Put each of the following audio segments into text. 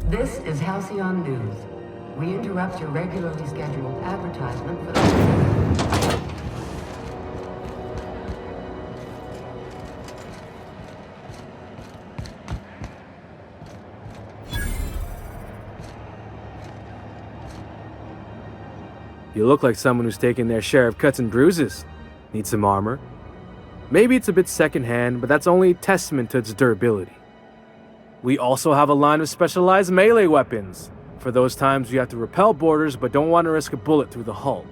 This is Halcyon News. We interrupt your regularly scheduled advertisement for the... You look like someone who's taken their share of cuts and bruises. Need some armor? Maybe it's a bit secondhand, but that's only a testament to its durability. We also have a line of specialized melee weapons, for those times you have to repel boarders but don't want to risk a bullet through the hull.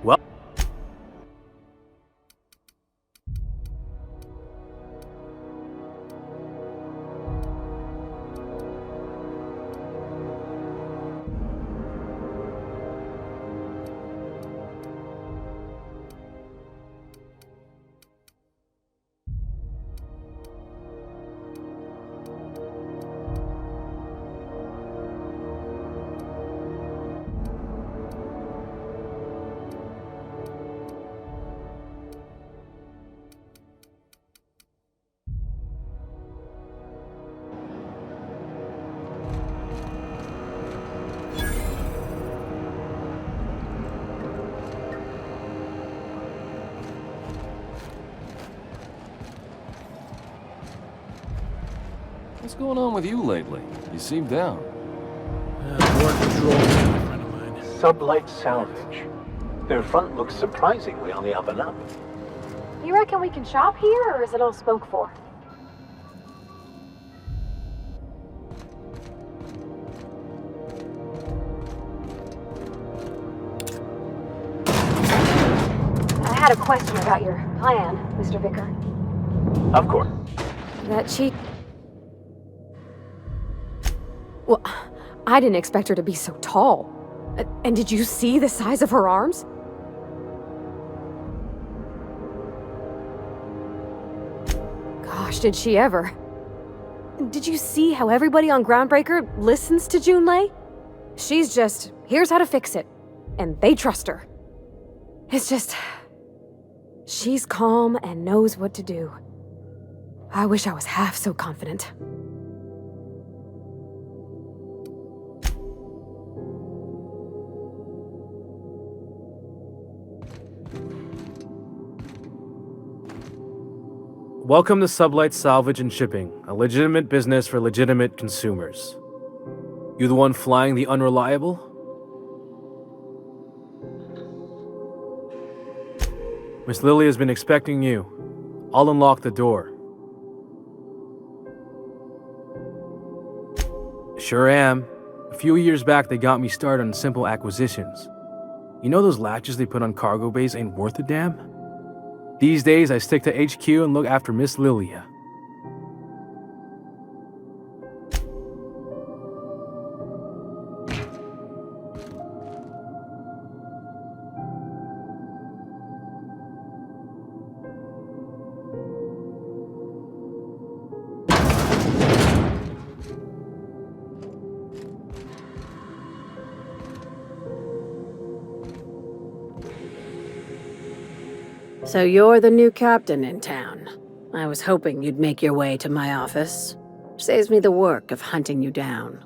Well, What's going on with you lately? You seem down. War control, my friend of mine. Sublight Salvage. Their front looks surprisingly on the up and up. You reckon we can shop here, or is it all spoke for? I had a question about your plan, Mr. Vicar. Of course. That cheat... Well, I didn't expect her to be so tall. And did you see the size of her arms? Gosh, did she ever. Did you see how everybody on Groundbreaker listens to Junlei? She's just, here's how to fix it. And they trust her. It's just... she's calm and knows what to do. I wish I was half so confident. welcome to Sublight Salvage and Shipping, a legitimate business for legitimate consumers. You the one flying the Unreliable? Miss Lily has been expecting you. I'll unlock the door. Sure am. A few years back, they got me started on simple acquisitions. You know those latches they put on cargo bays ain't worth a damn? These days, I stick to HQ and look after Miss Lilia. So you're the new captain in town. I was hoping you'd make your way to my office. Saves me the work of hunting you down.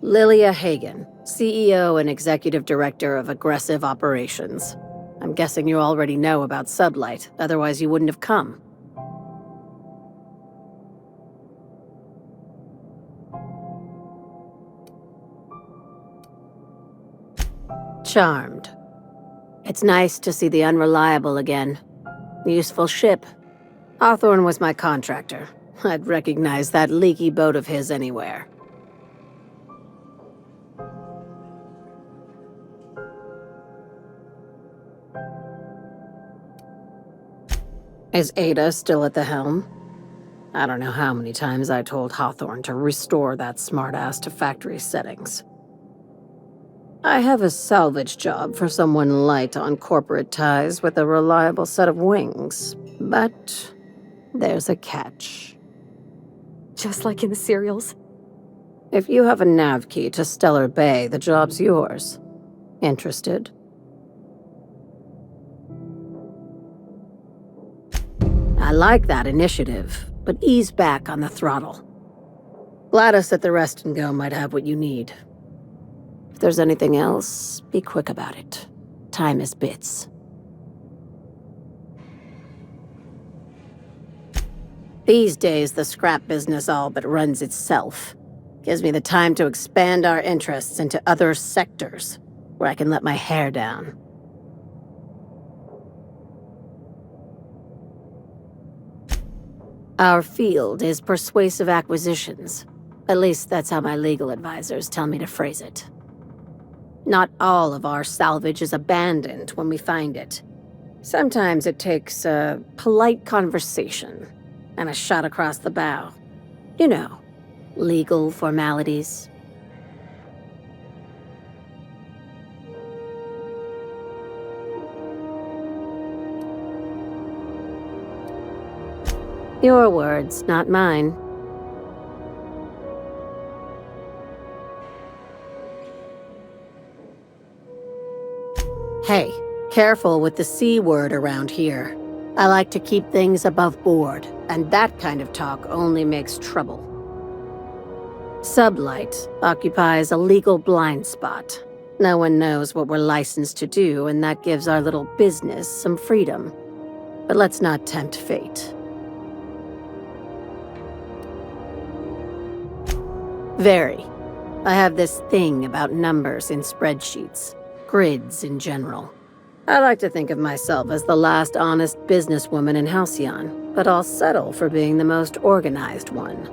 Lilia Hagen, CEO and Executive Director of Aggressive Operations. I'm guessing you already know about Sublight, otherwise you wouldn't have come. Charmed. It's nice to see the Unreliable again. Useful ship. Hawthorne was my contractor. I'd recognize that leaky boat of his anywhere. Is Ada still at the helm? I don't know how many times I told Hawthorne to restore that smartass to factory settings. I have a salvage job for someone light on corporate ties with a reliable set of wings. But there's a catch. Just like in the serials. If you have a nav key to Stellar Bay, the job's yours. Interested? I like that initiative, but ease back on the throttle. Gladys at the Rest and Go might have what you need. If there's anything else, be quick about it. Time is bits. These days, the scrap business all but runs itself. Gives me the time to expand our interests into other sectors, where I can let my hair down. Our field is persuasive acquisitions. At least that's how my legal advisors tell me to phrase it. Not all of our salvage is abandoned when we find it. Sometimes it takes a polite conversation and a shot across the bow. You know, legal formalities. Your words, not mine. Hey, careful with the C word around here. I like to keep things above board, and that kind of talk only makes trouble. Sublight occupies a legal blind spot. No one knows what we're licensed to do, and that gives our little business some freedom. But let's not tempt fate. Very. I have this thing about numbers in spreadsheets, grids in general. I like to think of myself as the last honest businesswoman in Halcyon, but I'll settle for being the most organized one.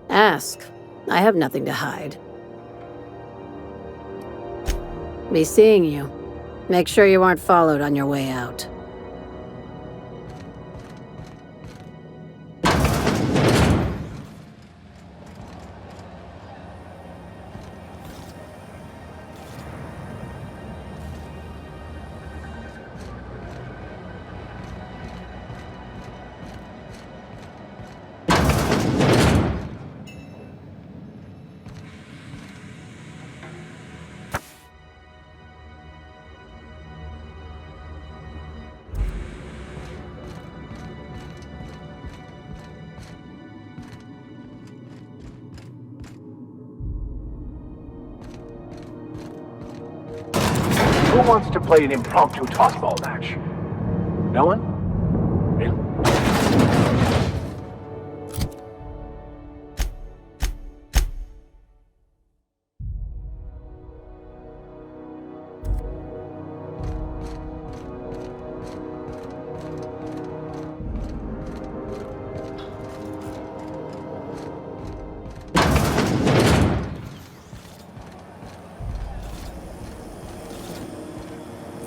Ask. I have nothing to hide. Be seeing you. Make sure you aren't followed on your way out. Who wants to play an impromptu tossball match? No one? Really?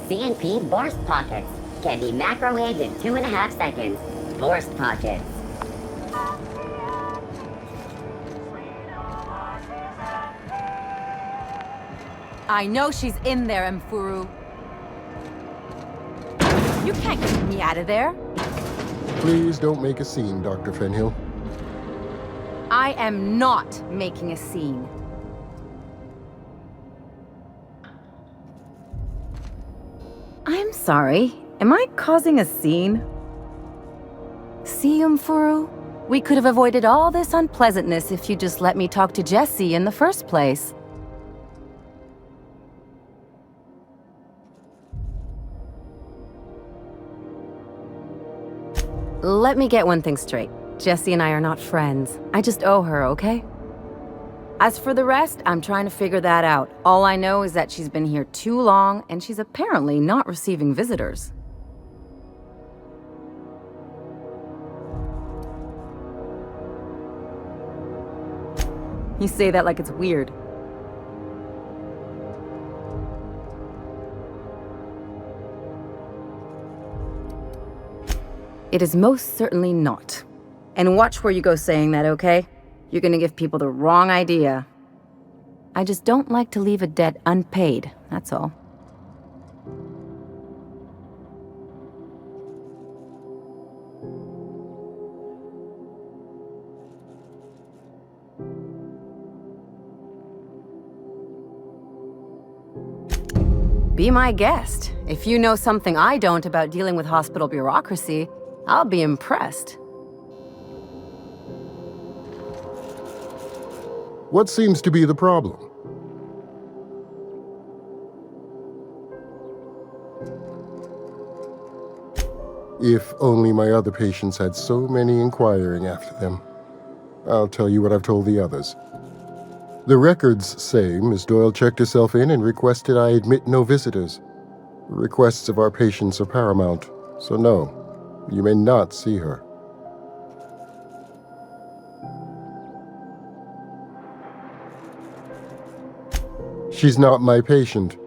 CNP burst pockets can be macrowaved in 2.5 seconds. Burst pockets. I know she's in there, Mfuru. You can't keep me out of there. Please don't make a scene, Dr. Fenhill. I am not making a scene. I'm sorry. Am I causing a scene? See, Mfuru? We could have avoided all this unpleasantness if you just let me talk to Jesse in the first place. Let me get one thing straight. Jesse and I are not friends. I just owe her, okay? As for the rest, I'm trying to figure that out. All I know is that she's been here too long, and she's apparently not receiving visitors. You say that like it's weird. It is most certainly not. And watch where you go saying that, okay? You're gonna give people the wrong idea. I just don't like to leave a debt unpaid, that's all. Be my guest. If you know something I don't about dealing with hospital bureaucracy, I'll be impressed. What seems to be the problem? If only my other patients had so many inquiring after them. I'll tell you what I've told the others. The records say Miss Doyle checked herself in and requested I admit no visitors. The requests of our patients are paramount, so no, you may not see her. She's not my patient.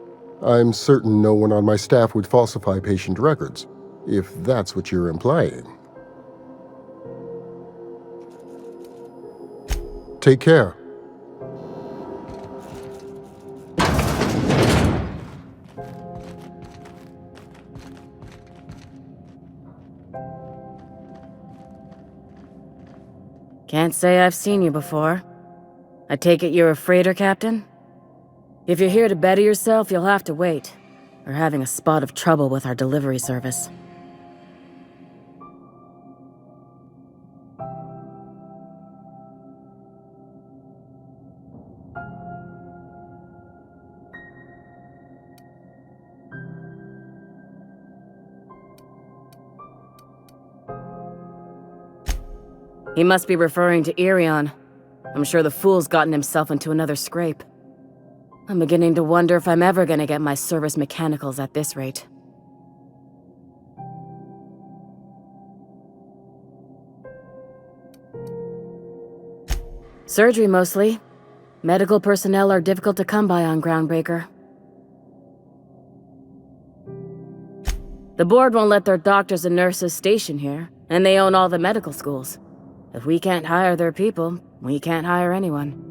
I'm certain no one on my staff would falsify patient records, if that's what you're implying. Take care. Can't say I've seen you before. I take it you're a freighter captain? If you're here to better yourself, you'll have to wait. We're having a spot of trouble with our delivery service. He must be referring to Irion. I'm sure the fool's gotten himself into another scrape. I'm beginning to wonder if I'm ever gonna get my service mechanicals at this rate. Surgery, mostly. Medical personnel are difficult to come by on Groundbreaker. The board won't let their doctors and nurses station here, and they own all the medical schools. If we can't hire their people, we can't hire anyone.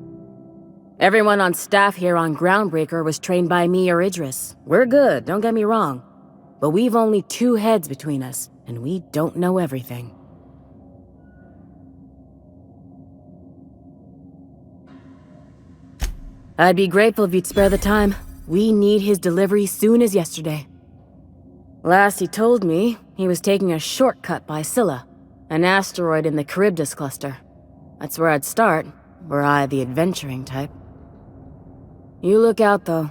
Everyone on staff here on Groundbreaker was trained by me or Idris. We're good, don't get me wrong. But we've only 2 heads between us, and we don't know everything. I'd be grateful if you'd spare the time. We need his delivery soon as yesterday. Last he told me, he was taking a shortcut by Scylla, an asteroid in the Charybdis cluster. That's where I'd start, were I the adventuring type. You look out, though.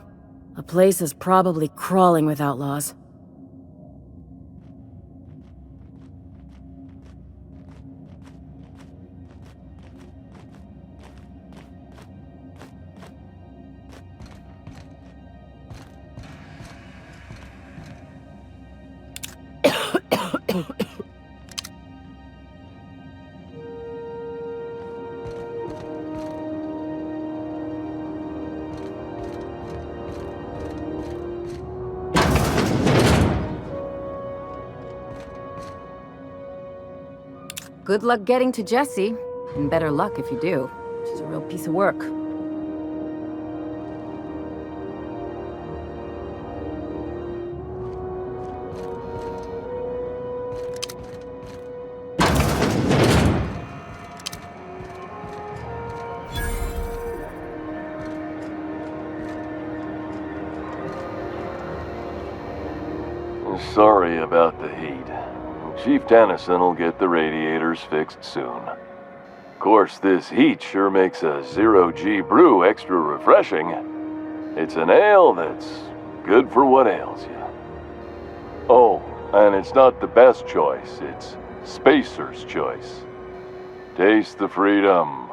The place is probably crawling with outlaws. Good luck getting to Jessie, and better luck if you do. She's a real piece of work. Sorry about the heat. Chief Tennyson will get the radiators fixed soon. Of course, this heat sure makes a zero-G brew extra refreshing. It's an ale that's good for what ails you. Oh, and it's not the best choice, it's Spacer's choice. Taste the freedom.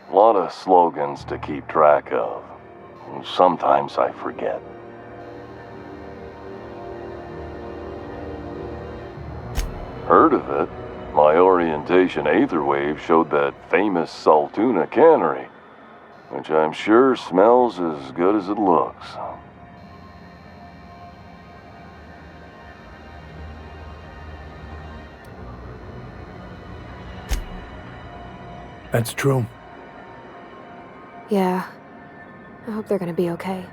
A lot of slogans to keep track of. Sometimes I forget. Heard of it? My orientation Aetherwave showed that famous Saltuna cannery, which I'm sure smells as good as it looks. That's true. Yeah. I hope they're gonna be okay.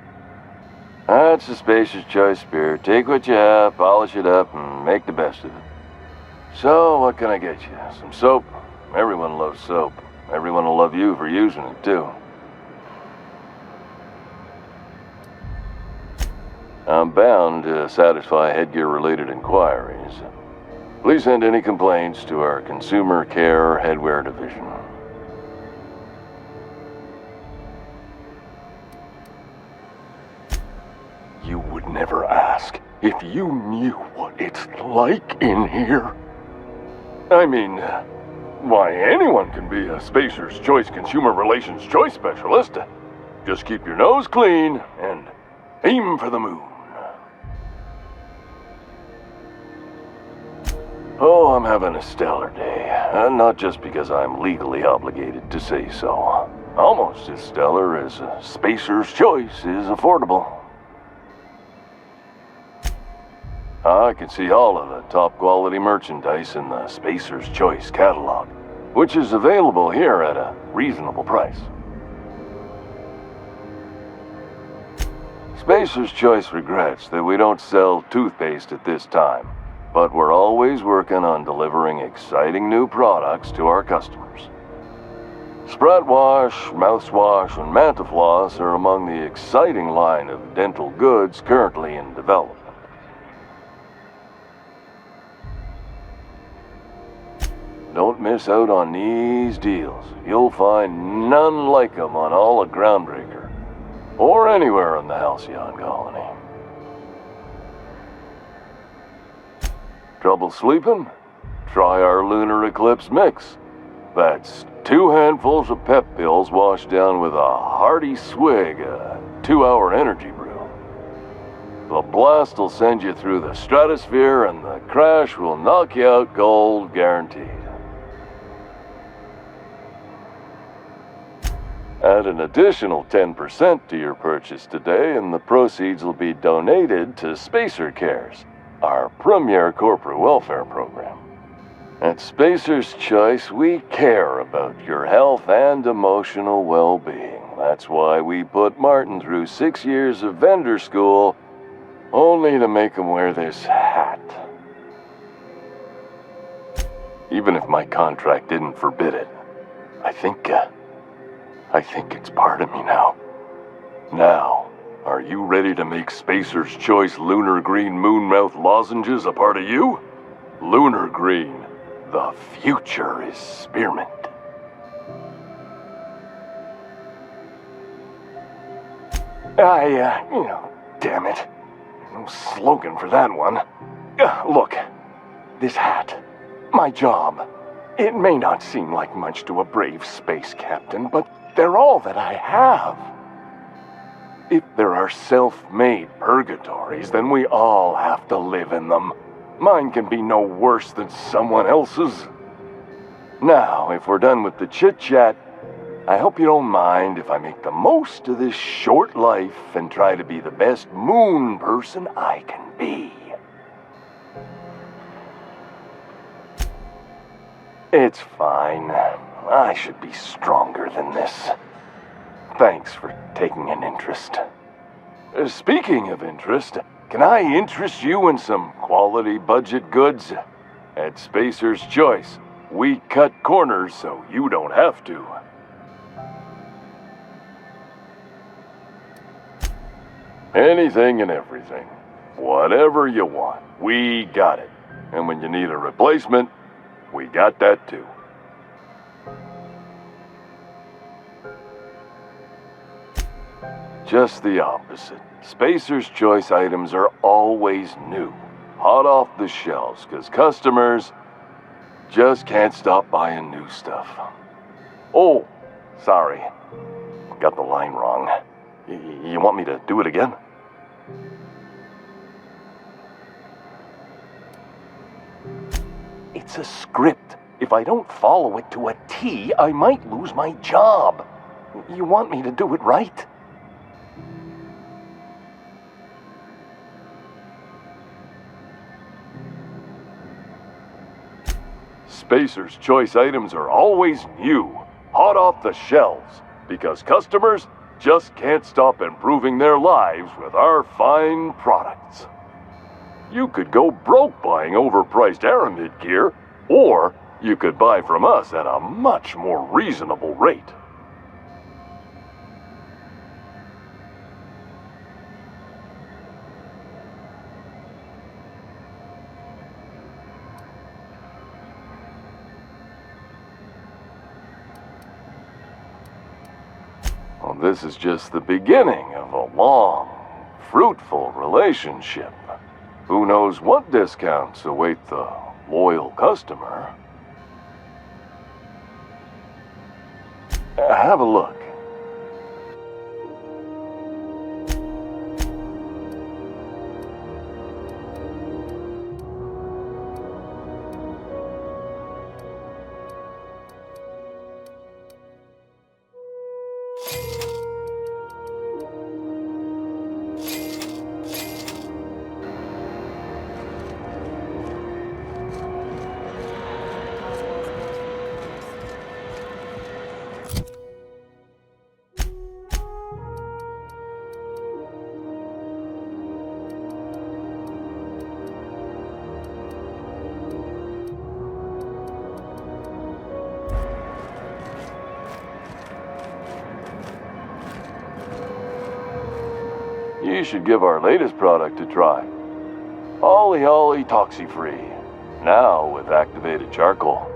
That's the Spacer's Choice spirit. Take what you have, polish it up, and make the best of it. So, what can I get you? Some soap? Everyone loves soap. Everyone will love you for using it, too. I'm bound to satisfy headgear-related inquiries. Please send any complaints to our Consumer Care Headwear Division. You would never ask if you knew what it's like in here. I mean, why, anyone can be a Spacer's Choice Consumer Relations Choice Specialist. Just keep your nose clean and aim for the moon. Oh, I'm having a stellar day. Not just because I'm legally obligated to say so. Almost as stellar as Spacer's Choice is affordable. I can see all of the top quality merchandise in the Spacer's Choice catalog, which is available here at a reasonable price. Spacer's Choice regrets that we don't sell toothpaste at this time, but we're always working on delivering exciting new products to our customers. Spread Wash, Mouthwash, and Mantafloss are among the exciting line of dental goods currently in development. Don't miss out on these deals. You'll find none like them on all of Groundbreaker, or anywhere in the Halcyon Colony. Trouble sleeping? Try our Lunar Eclipse Mix. That's 2 handfuls of pep pills washed down with a hearty swig of 2-hour energy brew. The blast will send you through the stratosphere, and the crash will knock you out cold, guaranteed. Add an additional 10% to your purchase today, and the proceeds will be donated to Spacer Cares, our premier corporate welfare program. At Spacer's Choice, we care about your health and emotional well-being. That's why we put Martin through 6 years of vendor school, only to make him wear this hat. Even if my contract didn't forbid it, I think it's part of me now. Now, are you ready to make Spacer's Choice Lunar Green Moonmouth lozenges a part of you? Lunar Green, the future is spearmint. Damn it. No slogan for that one. Look, this hat, my job. It may not seem like much to a brave space captain, but they're all that I have. If there are self-made purgatories, then we all have to live in them. Mine can be no worse than someone else's. Now, if we're done with the chit-chat, I hope you don't mind if I make the most of this short life and try to be the best moon person I can be. It's fine. I should be stronger than this. Thanks for taking an interest. Speaking of interest, can I interest you in some quality budget goods? At Spacer's Choice, we cut corners so you don't have to. Anything and everything. Whatever you want, we got it. And when you need a replacement, we got that too. Just the opposite. Spacer's Choice items are always new, hot off the shelves, because customers just can't stop buying new stuff. Oh, sorry. Got the line wrong. You want me to do it again? It's a script. If I don't follow it to a T, I might lose my job. You want me to do it right? Spacer's Choice items are always new, hot off the shelves, because customers just can't stop improving their lives with our fine products. You could go broke buying overpriced Aramid gear, or you could buy from us at a much more reasonable rate. Well, this is just the beginning of a long, fruitful relationship. Who knows what discounts await the loyal customer? Have a look. You should give our latest product a try. Ollie Ollie Toxi-Free. Now with activated charcoal.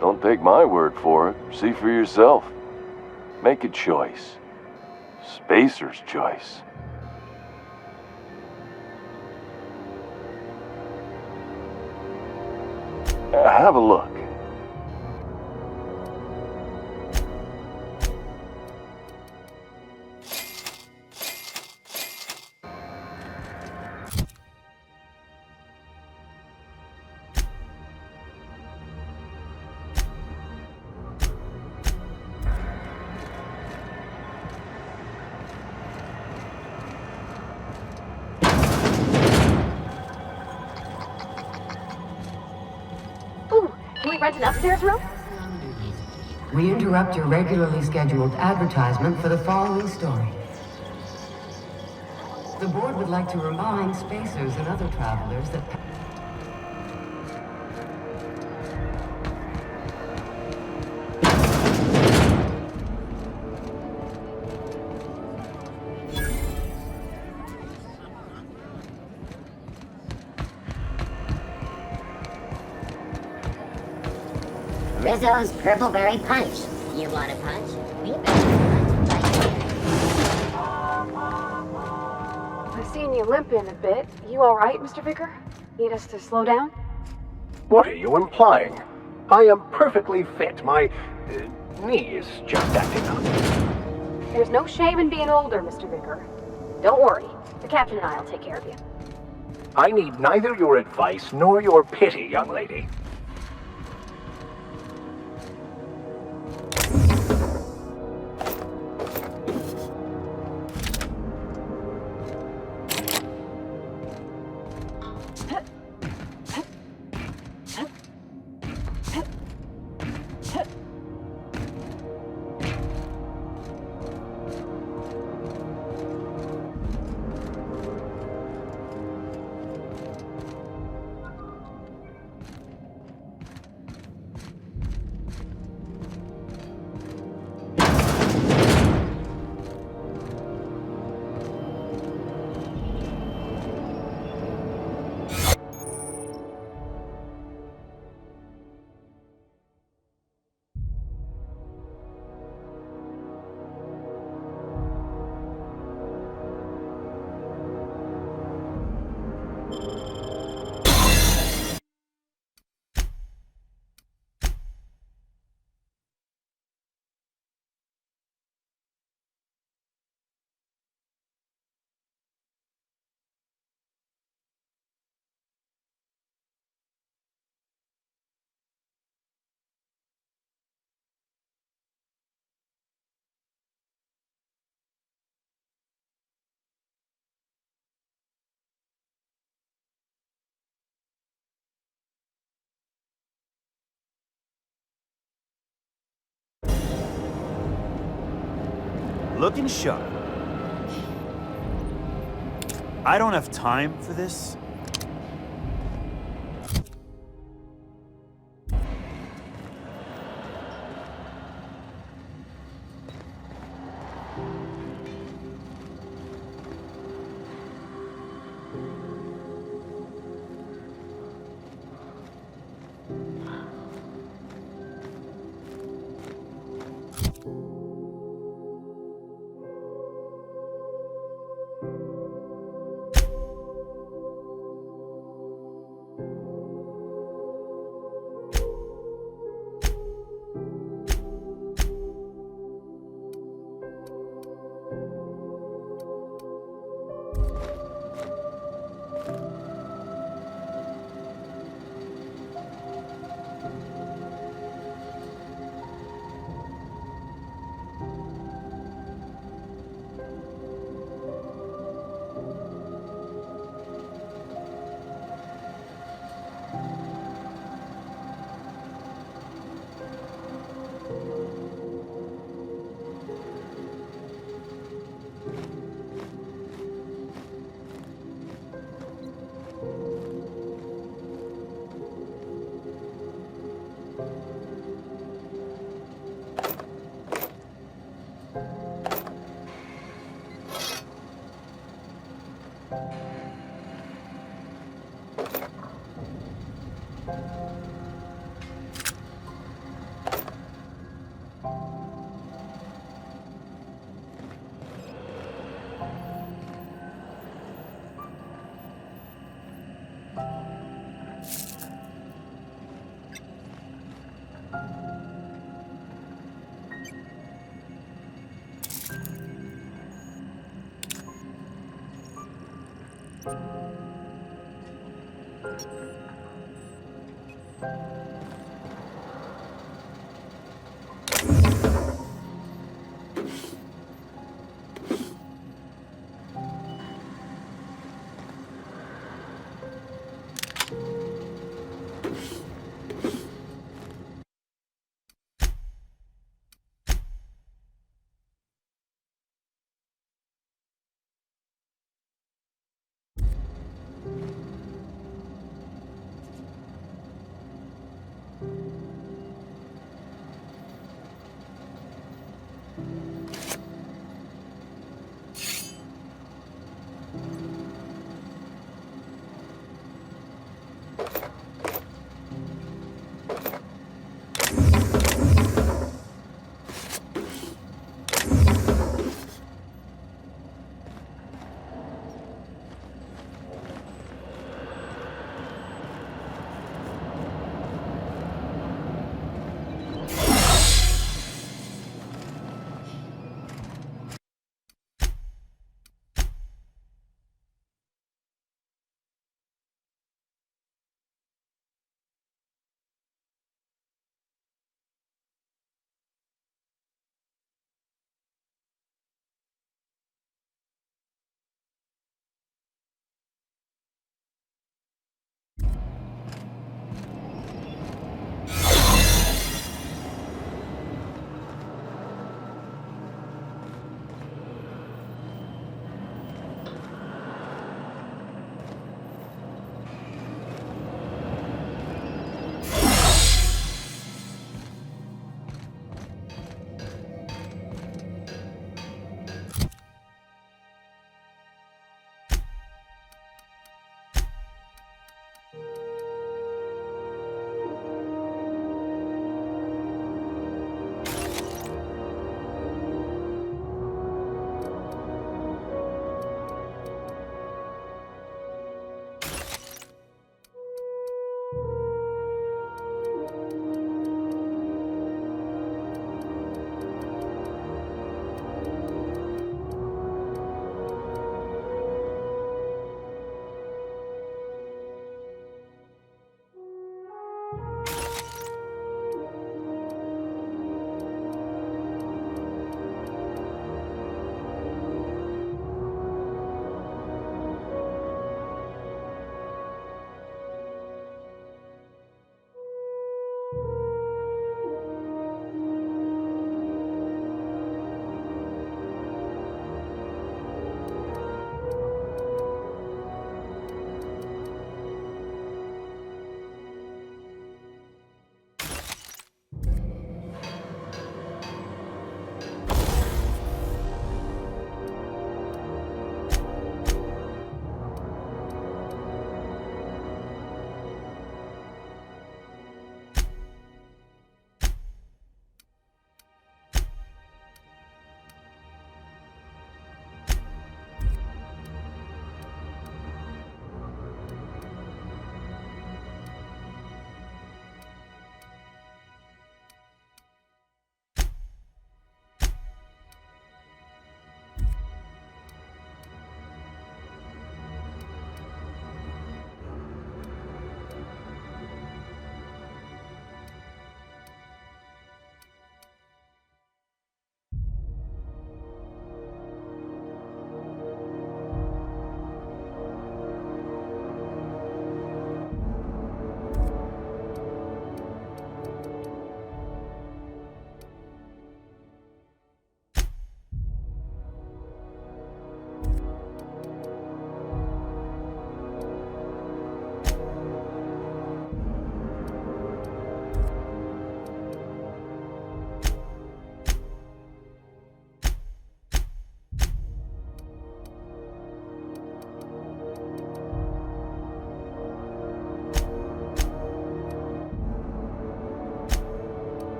Don't take my word for it. See for yourself. Make a choice. Spacer's choice. Have a look. Can we rent an upstairs room? We interrupt your regularly scheduled advertisement for the following story. The board would like to remind spacers and other travelers that Rizzo's Purple Berry Punch. You want a punch? We better punch right here. I've seen you limping a bit. You alright, Mr. Vicker? Need us to slow down? What are you implying? I am perfectly fit. My knee is just acting up. There's no shame in being older, Mr. Vicker. Don't worry. The captain and I'll take care of you. I need neither your advice nor your pity, young lady. looking sharp. I don't have time for this.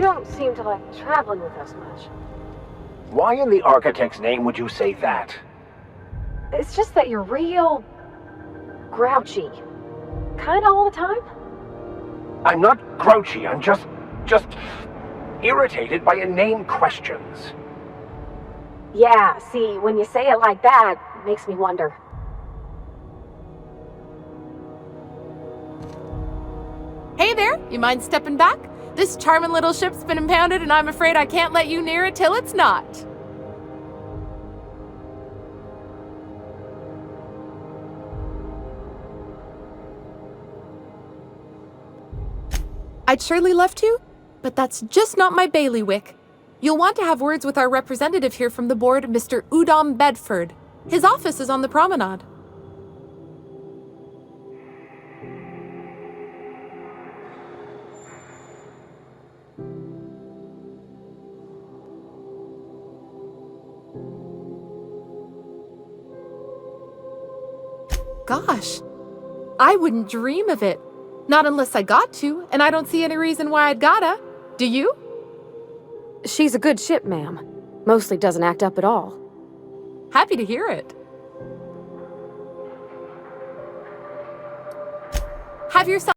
don't seem to like traveling with us much. Why in the architect's name would you say that? It's just that you're real grouchy. Kinda all the time. I'm not grouchy, I'm just irritated by inane questions. Yeah, see, when you say it like that, it makes me wonder. Hey there, you mind stepping back? This charming little ship's been impounded and I'm afraid I can't let you near it till it's not. I'd surely love to, but that's just not my bailiwick. You'll want to have words with our representative here from the board, Mr. Udom Bedford. His office is on the promenade. Gosh, I wouldn't dream of it. Not unless I got to, and I don't see any reason why I'd gotta. Do you? She's a good ship, ma'am. Mostly doesn't act up at all. Happy to hear it. Have yourself